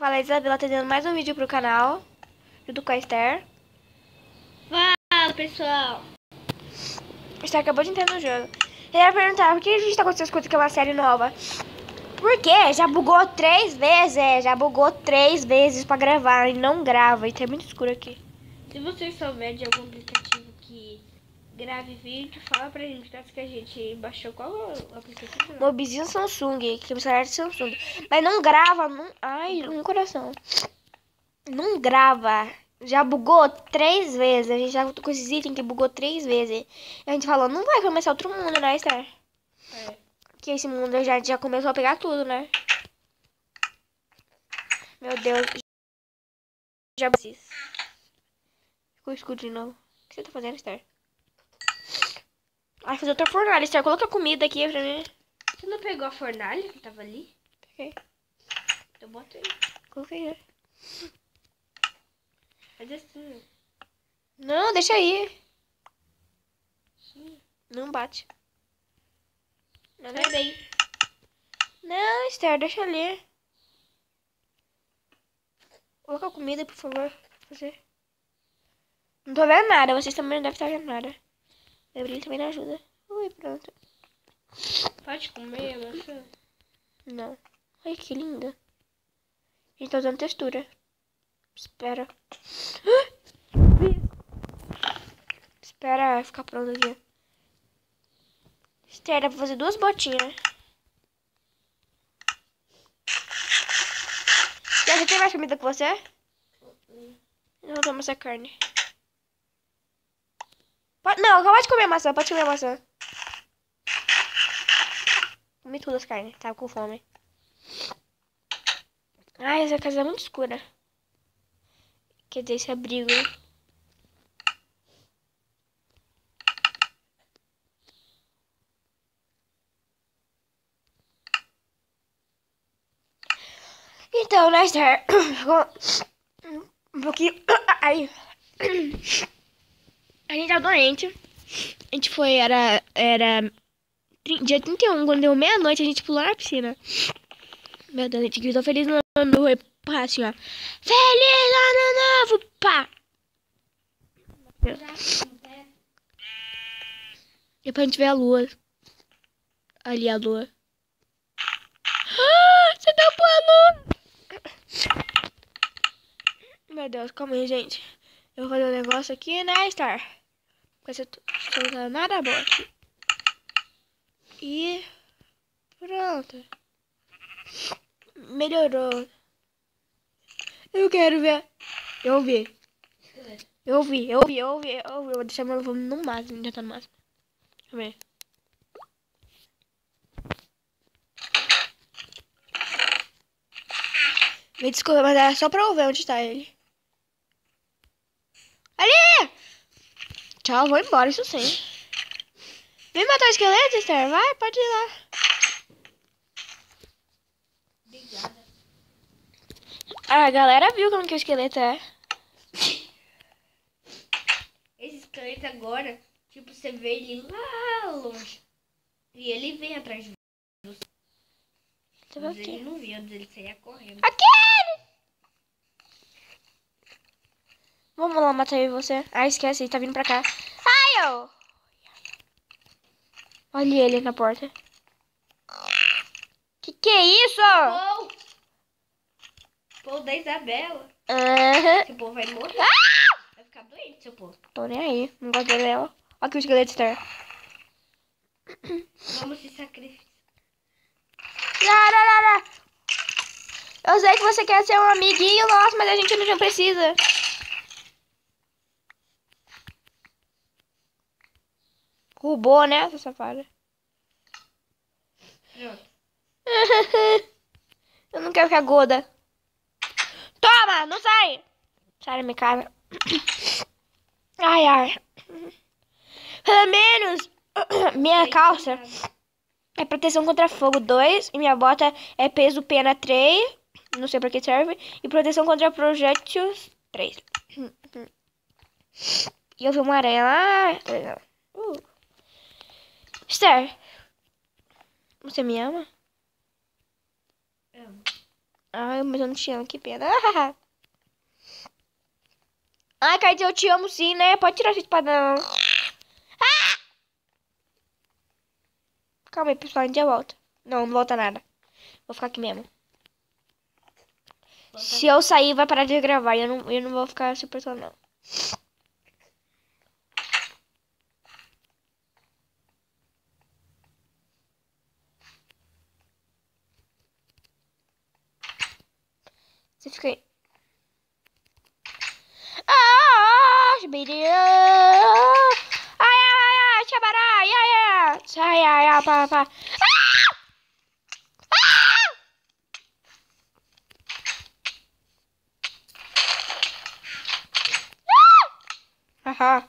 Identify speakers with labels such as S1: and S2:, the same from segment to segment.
S1: Fala, Isabela, tá dando mais um vídeo pro canal, junto com a Esther.
S2: Fala, pessoal.
S1: A Esther acabou de entrar no jogo. Eu ia perguntar, por que a gente tá acontecendo as coisas que é uma série nova? Por quê? Já bugou 3 vezes, já bugou 3 vezes pra gravar e não grava, e tá muito escuro aqui.
S2: Se vocês souberem de algum aplicativo que grave vídeo, fala pra gente, caso que a gente baixou. Qual o aplicativo?
S1: Mobizinho Samsung, que é o celular de Samsung. Mas não grava, não... Ai, um coração. Não grava. Já bugou 3 vezes. A gente já com esses itens que bugou 3 vezes. E a gente falou, não vai começar outro mundo, né, Esther?
S2: É.
S1: Que esse mundo já começou a pegar tudo, né? Meu Deus. Já preciso. Ficou escuro de novo. O que você tá fazendo, Esther? Vai fazer outra fornalha, Esther. Coloca comida aqui pra mim.
S2: Você não pegou a fornalha que tava ali?
S1: Peguei.
S2: Então bota aí.
S1: Coloquei, né?
S2: Faz assim.
S1: Não, deixa aí.
S2: Sim.
S1: Não bate. Não,
S2: Sai daí.
S1: não, Esther, deixa ali. Coloca a comida, por favor. Fazer. Não tô vendo nada. Vocês também não devem estar vendo nada. Gabriel também não ajuda. Ui, pronto.
S2: Pode comer, maçã?
S1: Não. Ai, que linda. A gente tá usando textura. Espera. Espera ficar pronto aqui. Esther, dá pra fazer 2 botinhas. Já tem mais comida que você? Eu não tomo essa carne. Não, acabou de comer a maçã. Pode comer a maçã. Comi tudo as carnes. Tava com fome. Ai, essa casa é muito escura. Quer dizer, esse abrigo. Então, né, Esther? Um pouquinho... Ai. A gente tá doente. A gente foi, era dia 31, quando deu meia-noite, a gente pulou na piscina. Meu Deus, a gente gritou feliz ano novo, e pá, assim, ó. Feliz ano novo, pá! Depois a gente vê a lua. Ali a lua. Ah, você tapou a lua! Meu Deus, calma aí, gente. Eu vou fazer um negócio aqui, né, Star? Porque você não tá nada bom aqui. E pronto. Melhorou. Eu quero ver. Eu vi. Eu vi. Vou deixar meu volume no máximo. Já tá no máximo. Deixa eu ver. Me desculpa, mas era só pra eu ver onde tá ele. Ali! Tchau, vou embora, isso sim. Vem matar o esqueleto, Esther? Vai, pode ir lá.
S2: Obrigada.
S1: A galera viu como que o esqueleto é.
S2: Esse esqueleto agora, tipo, você vê ele lá longe. E ele vem atrás de você.
S1: Deixa eu ver
S2: Mas ele
S1: aqui.
S2: não viu, ele saía correndo.
S1: Aquele! Vamos lá matar eu e você. Ah, esquece, ele tá vindo pra cá. Ai, eu! Olha ele na porta. Que é isso?
S2: Pô! Pô da Isabela.
S1: Aham.
S2: Seu povo vai morrer. Vai ficar doente, seu povo.
S1: Tô nem aí. Não gosto dela. Olha aqui o esqueleto, Esther.
S2: Vamos se sacrificar.
S1: Lararara. Eu sei que você quer ser um amiguinho nosso, mas a gente não precisa. Roubou, né, essa safada?
S2: Pronto.
S1: Eu não quero ficar gorda. Toma, não sai. Sai da minha cara. Ai, ai. Pelo menos minha calça é proteção contra fogo 2 e minha bota é peso pena 3. Não sei pra que serve. E proteção contra projéteis 3. E eu vi uma aranha lá. Esther, você me ama?
S2: Amo.
S1: Ai, mas eu não te amo, que pena. Ai, Kaiser, eu te amo sim, né? Pode tirar essa espada, não. Calma aí, pessoal, a gente já volta. Não, não volta nada. Vou ficar aqui mesmo. Se eu sair, vai parar de gravar. Eu não vou ficar suportando, não. Você fica aí. Ai, ai, ai, chabará, ai, ai, ai, ai, ai, pá, pá. Haha.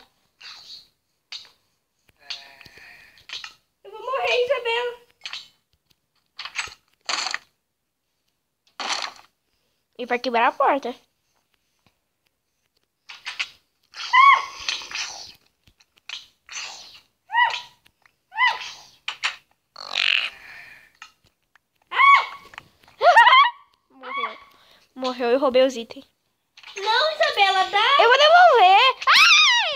S2: Eu vou morrer, Isabela.
S1: E vai quebrar a porta. Morreu. Morreu e roubei os itens.
S2: Não, Isabela, dá.
S1: Eu vou devolver.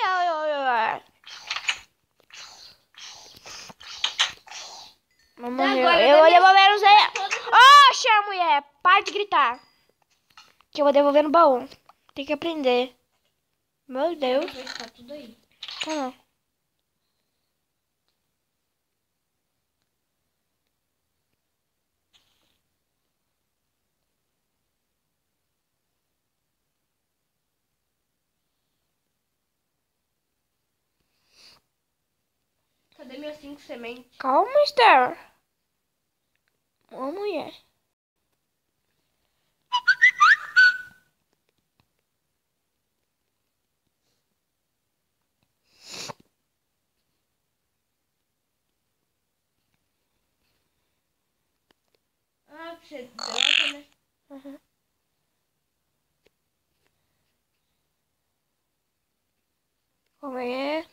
S1: Ai, ai, ai, ai. Mas morreu.
S2: Agora
S1: Eu vou devolver os aí.
S2: Todos-
S1: Oxa, mulher. Para de gritar. Que eu vou devolver no baú. Tem que aprender. Meu Deus.
S2: Vai ficar tudo aí.
S1: Tá não.
S2: Cadê minhas 5 sementes?
S1: Calma, Esther. Ô, mulher.
S2: Ah, você deleta, né?
S1: Uhum. Como é?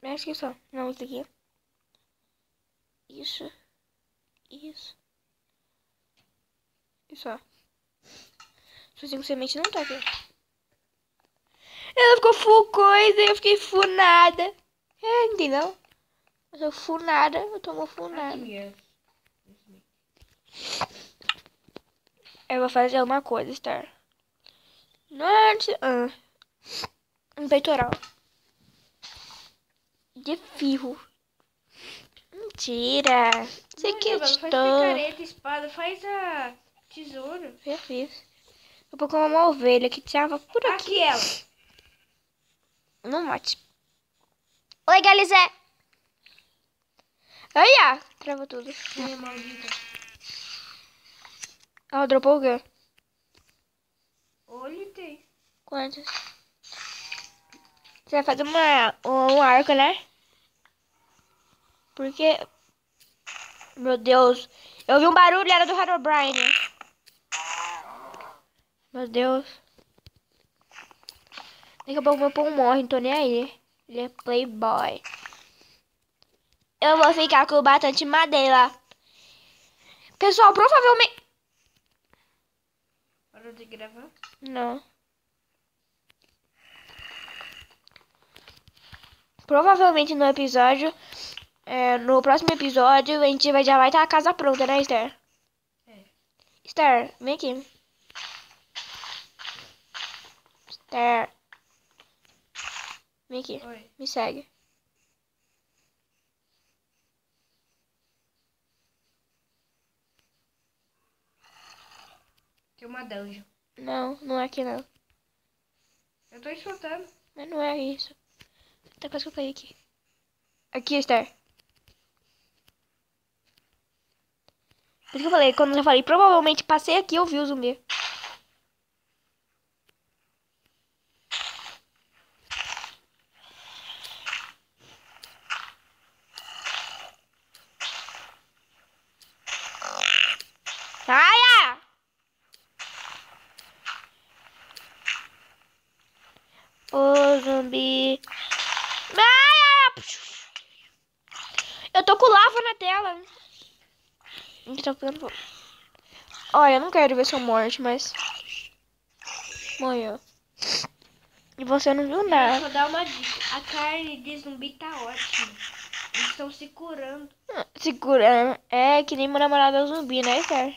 S1: Acho que só. Não, isso aqui. Isso. Isso. Isso, ó. Só 5 sementes não tá aqui. Ela ficou full coisa e eu fiquei full nada. É, entendeu? Eu sou full nada, eu tomo full
S2: Aqui,
S1: nada.
S2: minha.
S1: Eu vou fazer uma coisa, Star. Norte. Um peitoral. De fio. Mentira. Isso aqui é
S2: Isabela,
S1: de
S2: faz
S1: todo.
S2: picareta, espada, faz a tesouro.
S1: Já fiz. Eu vou colocar uma ovelha que tava por aqui.
S2: Aqui ela.
S1: No mate. Oi, Galizé. Olha, travou tudo.
S2: Minha maldita.
S1: Ela dropou o quê?
S2: Olha, tem.
S1: Quantos? Você vai fazer um arco, né? Porque... Meu Deus. Eu vi um barulho, era do Herobrine. Meu Deus. Daqui a pouco meu pão morre, não tô nem aí. Ele é playboy. Eu vou ficar com bastante madeira. Pessoal, provavelmente...
S2: Parou de gravar?
S1: Não. Provavelmente no episódio... no próximo episódio, a gente já vai estar a casa pronta, né, Esther?
S2: É.
S1: Esther, vem aqui. Esther. Vem aqui.
S2: Oi.
S1: Me segue.
S2: Tem uma dungeon.
S1: Não, não é aqui não.
S2: Eu tô escutando.
S1: Mas não é isso. Até quase que eu caí aqui. Aqui, Esther. Por isso que eu falei, quando eu falei, provavelmente passei aqui, eu vi o zumbi. Saia! Ô, zumbi. Ai, ai, ai. Eu tô com A gente tá pegando fogo. Olha, eu não quero ver sua morte, mas... morreu. E você não viu
S2: Eu
S1: nada.
S2: vou dar uma dica. A carne de zumbi tá ótima. Eles estão se curando.
S1: Segurando. É que nem meu namorado é um zumbi, né, Esther?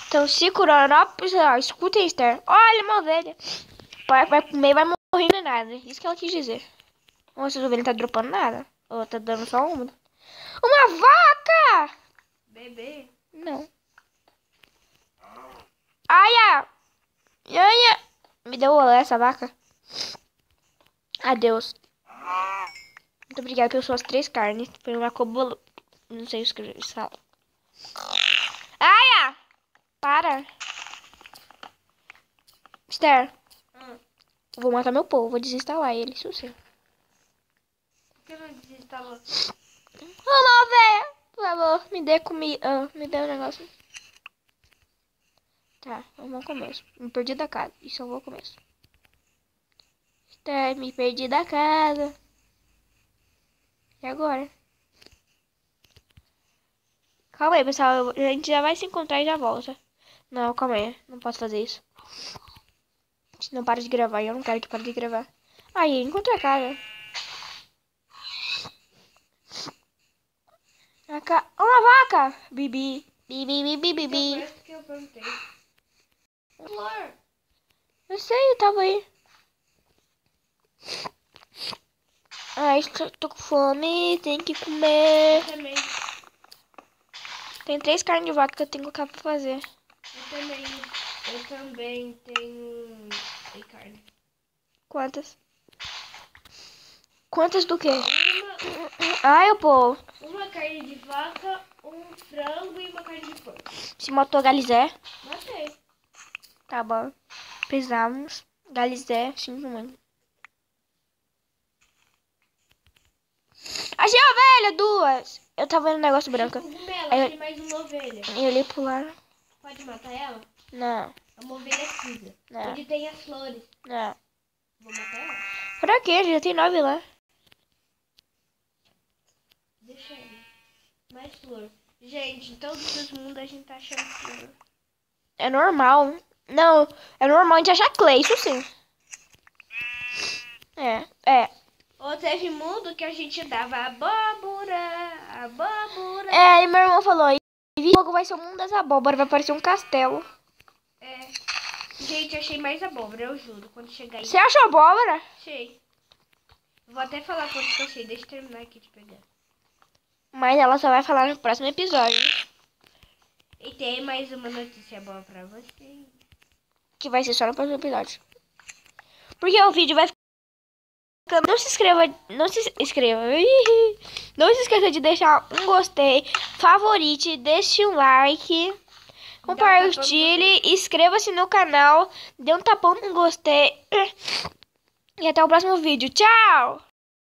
S1: Então, se curando. Ó, pessoal, escutem, Esther. Olha uma ovelha. Vai comer, vai morrer, não é nada. Isso que ela quis dizer. Nossa, essa ovelha não tá dropando nada. Ou tá dando só uma. Uma vaca!
S2: Bebê.
S1: Não. Aia! Aia! Me deu olé essa vaca. Adeus. Muito obrigada pelas suas 3 carnes. Foi uma cobolo... Não sei escrever isso. Aia! Para. Esther. Eu vou matar meu povo. Vou desinstalar ele. Isso sim.
S2: Por que não desinstalou?
S1: Uma ovelha. Por favor, me dê comida. Me dê um negócio. Tá, vamos ao começo. Me perdi da casa. Isso é um bom começo. Esther, me perdi da casa. E agora? Calma aí, pessoal. A gente já vai se encontrar e já volta. Não, calma aí. Não posso fazer isso. Não para de gravar. Eu não quero que pare de gravar. Aí, encontrei a casa. Uma vaca! Bibi. Bibi, bibi, bibi.
S2: Então, que eu perguntei. Flor.
S1: Eu sei, eu tava aí. Ai, tô com fome. Tem que comer.
S2: Eu também.
S1: Tem 3 carnes de vaca que eu tenho que colocar pra fazer.
S2: Eu também tenho carne.
S1: Quantas? Quantas do quê?
S2: Uma,
S1: Ai, pô.
S2: uma carne de vaca, um frango e uma carne de porco.
S1: Se matou Galizé.
S2: Matei.
S1: Tá bom. Precisamos. Galizé, simplesmente. Achei a ovelha, 2. Eu tava vendo um negócio branco.
S2: Cogumelo,
S1: Aí eu-
S2: achei mais uma ovelha.
S1: Eu olhei pro lado.
S2: Pode matar ela?
S1: Não,
S2: É uma ovelha cinza.
S1: Não.
S2: Onde tem as flores.
S1: não.
S2: Vou matar ela?
S1: Pra quê? Já tem 9 lá.
S2: Deixa ela. Mais flor. Gente, em todos os mundos a gente tá achando flor.
S1: É normal. Não, é normal a gente achar clay, isso sim. É.
S2: Ou teve mundo que a gente dava abóbora.
S1: É, e meu irmão falou, e logo vai ser o mundo das abóboras, vai parecer um castelo.
S2: É. Gente, achei mais abóbora, eu juro. Quando chegar aí.
S1: Você achou abóbora?
S2: Achei. Vou até falar quanto que eu achei. Deixa eu terminar aqui de pegar.
S1: Mas ela só vai falar no próximo episódio.
S2: E tem mais uma notícia boa pra você.
S1: Que vai ser só no próximo episódio. Porque o vídeo vai ficando... Não se inscreva. Não se inscreva. Não se esqueça de deixar um gostei, favorite, deixe um like, compartilhe, inscreva-se no canal, dê um tapão no gostei. E até o próximo vídeo. Tchau!